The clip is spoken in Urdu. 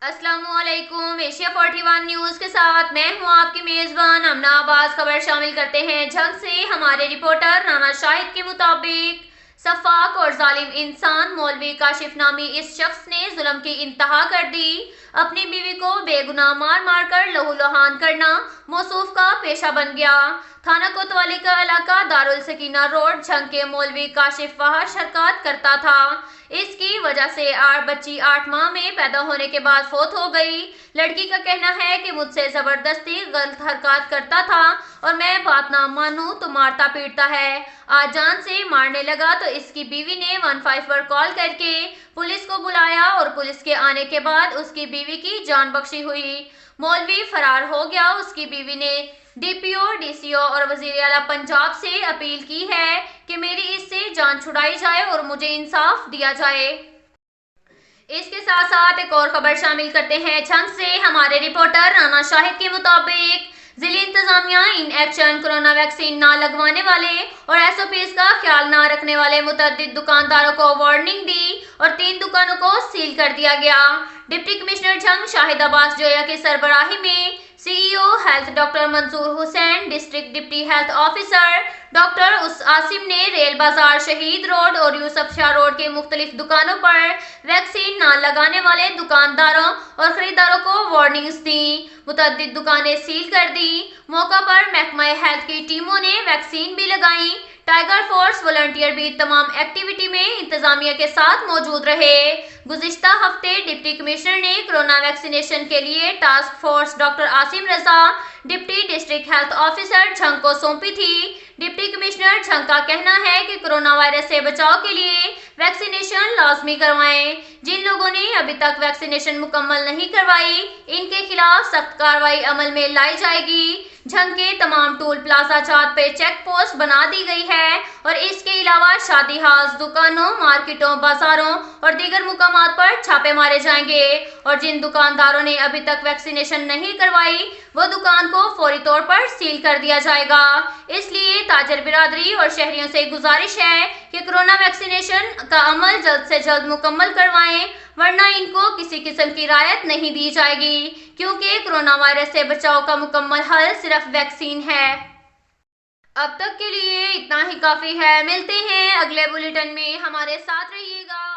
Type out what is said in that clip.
السلام علیکم، ایشیا 41 نیوز کے ساتھ میں ہوں آپ کی میزبان امنا آباز۔ خبر شامل کرتے ہیں جھنگ سے۔ ہمارے رپورٹر رانا شاہد کے مطابق سفاک اور ظالم انسان مولوی کاشف نامی اس شخص نے ظلم کی انتہا کر دی۔ اپنی بیوی کو بے گناہ مار مار کر لہو لہان کرنا موصوف کا پیشہ بن گیا۔ تھانہ کوتوالی کا علاقہ دارالسکینہ روڈ جھنگ کے مولوی کاشف وہاں شرکت کرتا تھا۔ اس کی وجہ سے بچی 8 ماہ میں پیدا ہونے کے بعد فوت ہو گئی۔ لڑکی کا کہنا ہے کہ مجھ سے زبردستی غلط حرکات کرتا تھا اور میں بات نہ مانوں تو مارتا پیٹتا ہے۔ آج جان سے مارنے لگا تو اس کی بیوی نے 15 پر کال کر کے پولیس کو بلایا اور پولیس کے آنے کے بعد اس کی بیوی کی جان بخشی ہوئی۔ مولوی فرار ہو گیا۔ اس کی بیوی نے ڈی پی او، ڈی سی او اور وزیر اعلیٰ پنجاب سے اپیل کی ہے کہ میری اس سے جان چھڑائی جائے اور مجھے انصاف دیا جائے۔ اس کے ساتھ ساتھ ایک اور خبر شامل کرتے ہیں جھنگ سے۔ ہمارے رپورٹر رانا شاہد کے مطابق ضلع انتظامیہ ان ایکشن کورونا ویکسین نہ لگوانے والے اور ایس او پیز کا خیال نہ رکھنے والے متعدد دکانداروں کو وارننگ دی اور 3 دکانوں کو سیل کر دیا گیا۔ ڈپٹی کمشنر جھنگ شاہد عباس جویا کی سربراہی میں C E O health doctor Manzoor Hussain, district deputy health officer doctor Asim نے ریل بازار، شہید روڈ اور یوسف شاہ روڈ کے مختلف دکانوں پر ویکسین نہ لگانے والے دکانداروں اور خریداروں کو وارننگز دیں۔ متعدد دکانیں سیل کر دی۔ موقع پر محکمہ ہیلتھ کی ٹیموں نے ویکسین بھی لگائیں۔ ٹائیگر فورس والنٹیئر بھی تمام ایکٹیویٹی میں انتظامیہ کے ساتھ موجود رہے۔ گزشتہ ہفتے ڈپٹی کمشنر نے کورونا ویکسینیشن کے لیے task force doctor Asim Raza, deputy district health officer Jhang کو سونپی تھی۔ ڈپٹی کمشنر جھنگ کا کہنا ہے کہ کورونا وائرس سے بچاؤ کے لیے ویکسینیشن لازمی کروائیں۔ جن لوگوں نے ابھی تک ویکسینیشن مکمل نہیں کروائی ان کے خلاف سخت کارروائی عمل میں لائی جائے گی۔ جھنگ کے تمام ٹول پلازا جات پہ چیک پوسٹ بنا دی گئی ہے اور اس کے علاوہ شادی ہاؤس، دکانوں، مارکیٹوں، بازاروں اور دیگر مقامات پر چھاپے مارے جائیں گے اور جن دکانداروں نے ابھی تک ویکسینیشن نہیں کروائی وہ دکان کو فوری طور پر سیل کر دیا جائے گا۔ اس لیے تاجر برادری اور شہریوں سے گزارش ہے کہ کورونا ویکسینیشن کا عمل جلد سے جلد مکمل کروائیں ورنہ ان کو کسی قسم کی رعایت نہیں دی جائے گی، کیونکہ کورونا وائرس سے بچاؤ کا مکمل حل صرف ویکسین ہے۔ اب تک کے لیے اتنا ہی کافی ہے۔ ملتے ہیں اگلے بلیٹن میں، ہمارے ساتھ رہیے گا۔